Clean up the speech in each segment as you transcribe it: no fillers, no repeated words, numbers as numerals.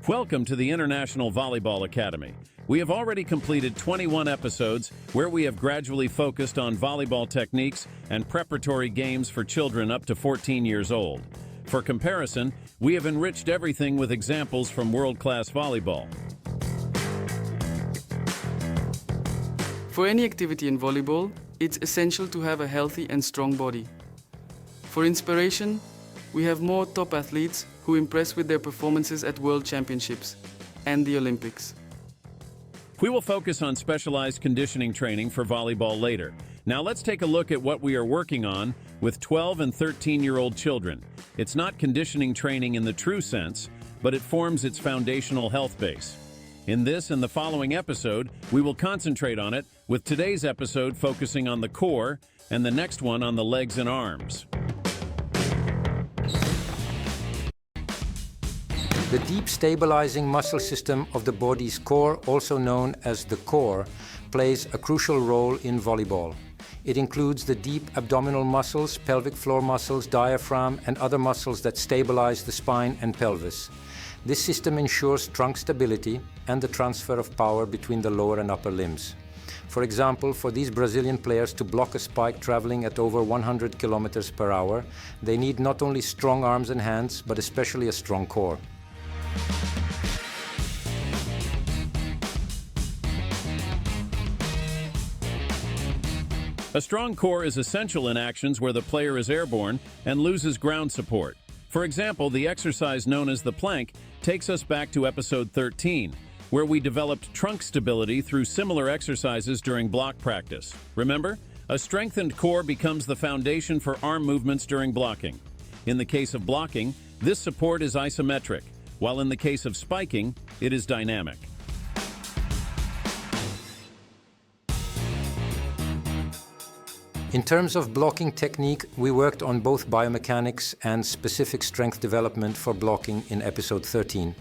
Welcome to the International Volleyball Academy. We have already completed 21 episodes where we have gradually focused on volleyball techniques and preparatory games for children up to 14 years old. For comparison, we have enriched everything with examples from world-class volleyball. For any activity in volleyball, it's essential to have a healthy and strong body. For inspiration, we have more top athletes who impress with their performances at World Championships and the Olympics. We will focus on specialized conditioning training for volleyball later. Now let's take a look at what we are working on with 12 and 13-year-old children. It's not conditioning training in the true sense, but it forms its foundational health base. In this and the following episode, we will concentrate on it, with today's episode focusing on the core and the next one on the legs and arms. The deep stabilizing muscle system of the body's core, also known as the core, plays a crucial role in volleyball. It includes the deep abdominal muscles, pelvic floor muscles, diaphragm, and other muscles that stabilize the spine and pelvis. This system ensures trunk stability and the transfer of power between the lower and upper limbs. For example, for these Brazilian players to block a spike traveling at over 100 kilometers per hour, they need not only strong arms and hands, but especially a strong core. A strong core is essential in actions where the player is airborne and loses ground support. For example, the exercise known as the plank takes us back to episode 13, where we developed trunk stability through similar exercises during block practice. Remember, a strengthened core becomes the foundation for arm movements during blocking. In the case of blocking, this support is isometric, while in the case of spiking, it is dynamic. In terms of blocking technique, we worked on both biomechanics and specific strength development for blocking in episode 13,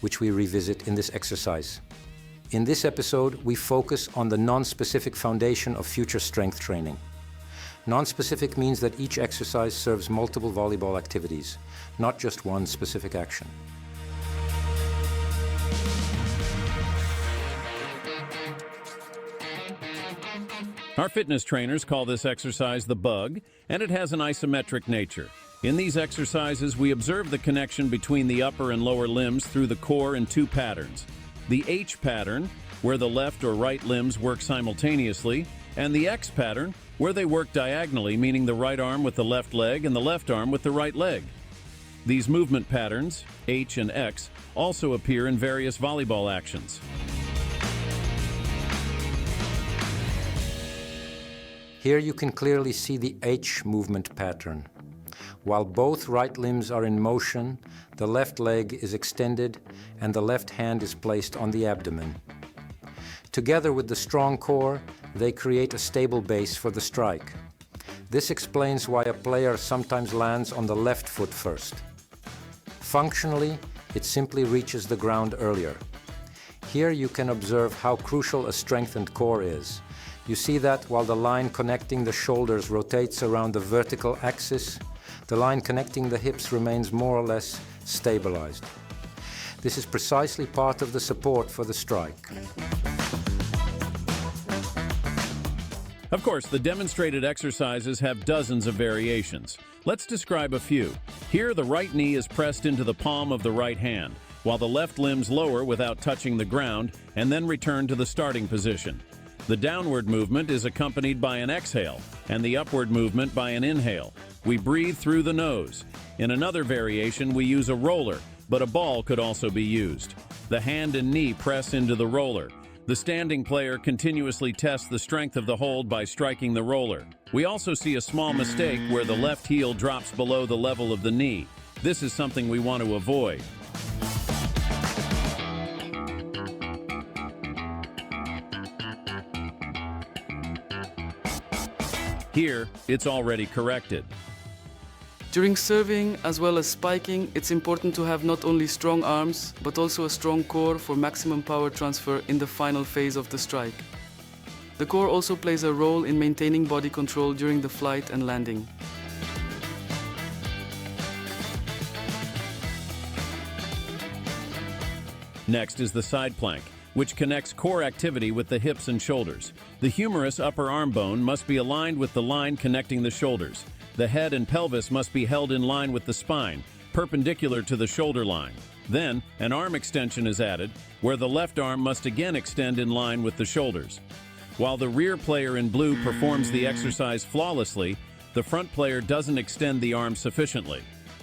which we revisit in this exercise. In this episode, we focus on the non-specific foundation of future strength training. Non-specific means that each exercise serves multiple volleyball activities, not just one specific action. Our fitness trainers call this exercise the bug, and it has an isometric nature. In these exercises, we observe the connection between the upper and lower limbs through the core in two patterns. The H pattern, where the left or right limbs work simultaneously, and the X pattern, where they work diagonally, meaning the right arm with the left leg and the left arm with the right leg. These movement patterns, H and X, also appear in various volleyball actions. Here you can clearly see the H movement pattern. While both right limbs are in motion, the left leg is extended and the left hand is placed on the abdomen. Together with the strong core, they create a stable base for the strike. This explains why a player sometimes lands on the left foot first. Functionally, it simply reaches the ground earlier. Here you can observe how crucial a strengthened core is. You see that while the line connecting the shoulders rotates around the vertical axis, the line connecting the hips remains more or less stabilized. This is precisely part of the support for the strike. Of course, the demonstrated exercises have dozens of variations. Let's describe a few. Here, the right knee is pressed into the palm of the right hand, while the left limbs lower without touching the ground and then return to the starting position. The downward movement is accompanied by an exhale, and the upward movement by an inhale. We breathe through the nose. In another variation, we use a roller, but a ball could also be used. The hand and knee press into the roller. The standing player continuously tests the strength of the hold by striking the roller. We also see a small mistake where the left heel drops below the level of the knee. This is something we want to avoid. Here, it's already corrected. During serving as well as spiking, it's important to have not only strong arms, but also a strong core for maximum power transfer in the final phase of the strike. The core also plays a role in maintaining body control during the flight and landing. Next is the side plank, which connects core activity with the hips and shoulders. The humerus upper arm bone must be aligned with the line connecting the shoulders. The head and pelvis must be held in line with the spine, perpendicular to the shoulder line. Then, an arm extension is added, where the left arm must again extend in line with the shoulders. While the rear player in blue performs the exercise flawlessly, the front player doesn't extend the arm sufficiently.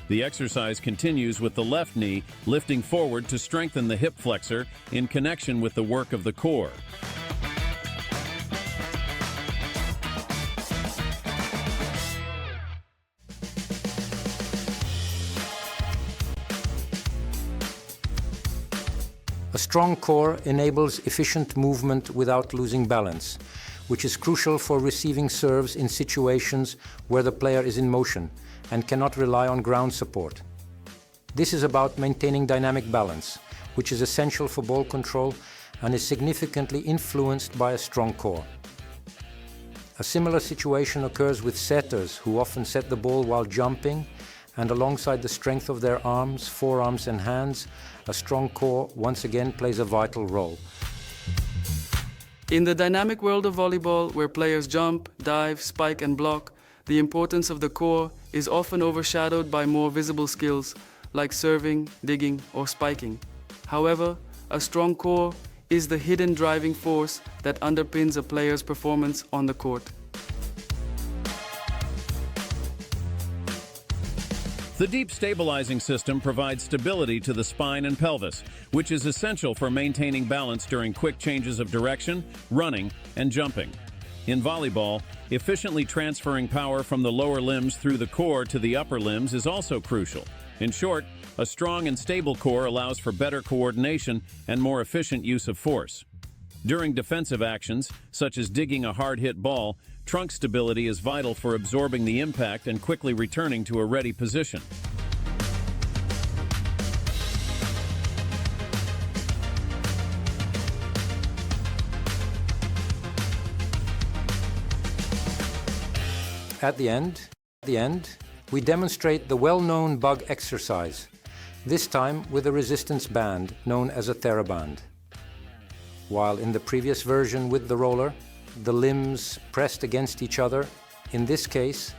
The exercise continues with the left knee lifting forward to strengthen the hip flexor in connection with the work of the core. A strong core enables efficient movement without losing balance, which is crucial for receiving serves in situations where the player is in motion and cannot rely on ground support. This is about maintaining dynamic balance, which is essential for ball control and is significantly influenced by a strong core. A similar situation occurs with setters, who often set the ball while jumping, and alongside the strength of their arms, forearms and hands, a strong core once again plays a vital role. In the dynamic world of volleyball, where players jump, dive, spike and block, the importance of the core is often overshadowed by more visible skills like serving, digging or spiking. However, a strong core is the hidden driving force that underpins a player's performance on the court. The deep stabilizing system provides stability to the spine and pelvis, which is essential for maintaining balance during quick changes of direction, running, and jumping. In volleyball, efficiently transferring power from the lower limbs through the core to the upper limbs is also crucial. In short, a strong and stable core allows for better coordination and more efficient use of force. During defensive actions, such as digging a hard-hit ball, trunk stability is vital for absorbing the impact and quickly returning to a ready position. At the end, we demonstrate the well-known bug exercise, this time with a resistance band known as a TheraBand. While in the previous version with the roller, the limbs pressed against each other, in this case,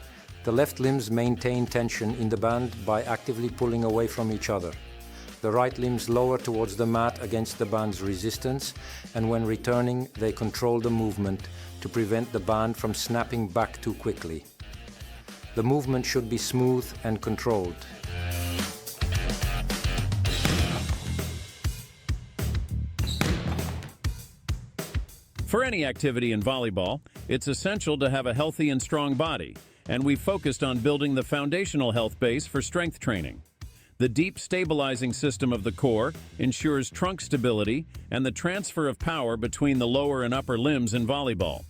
the left limbs maintain tension in the band by actively pulling away from each other. The right limbs lower towards the mat against the band's resistance, and when returning, they control the movement to prevent the band from snapping back too quickly. The movement should be smooth and controlled. For any activity in volleyball, it's essential to have a healthy and strong body, and we focused on building the foundational health base for strength training. The deep stabilizing system of the core ensures trunk stability and the transfer of power between the lower and upper limbs in volleyball.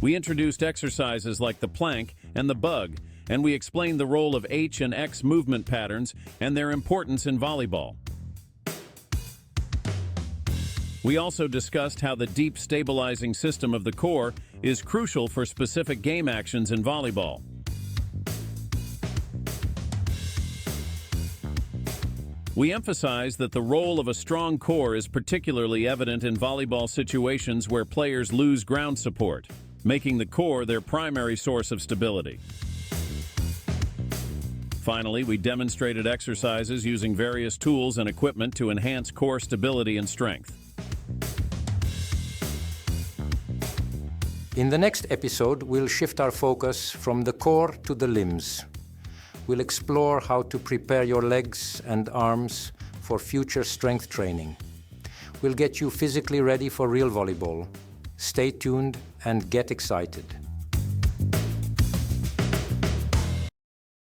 We introduced exercises like the plank and the bug, and we explained the role of H and X movement patterns and their importance in volleyball. We also discussed how the deep stabilizing system of the core is crucial for specific game actions in volleyball. We emphasize that the role of a strong core is particularly evident in volleyball situations where players lose ground support, making the core their primary source of stability. Finally, we demonstrated exercises using various tools and equipment to enhance core stability and strength. In the next episode, we'll shift our focus from the core to the limbs. We'll explore how to prepare your legs and arms for future strength training. We'll get you physically ready for real volleyball. Stay tuned and get excited.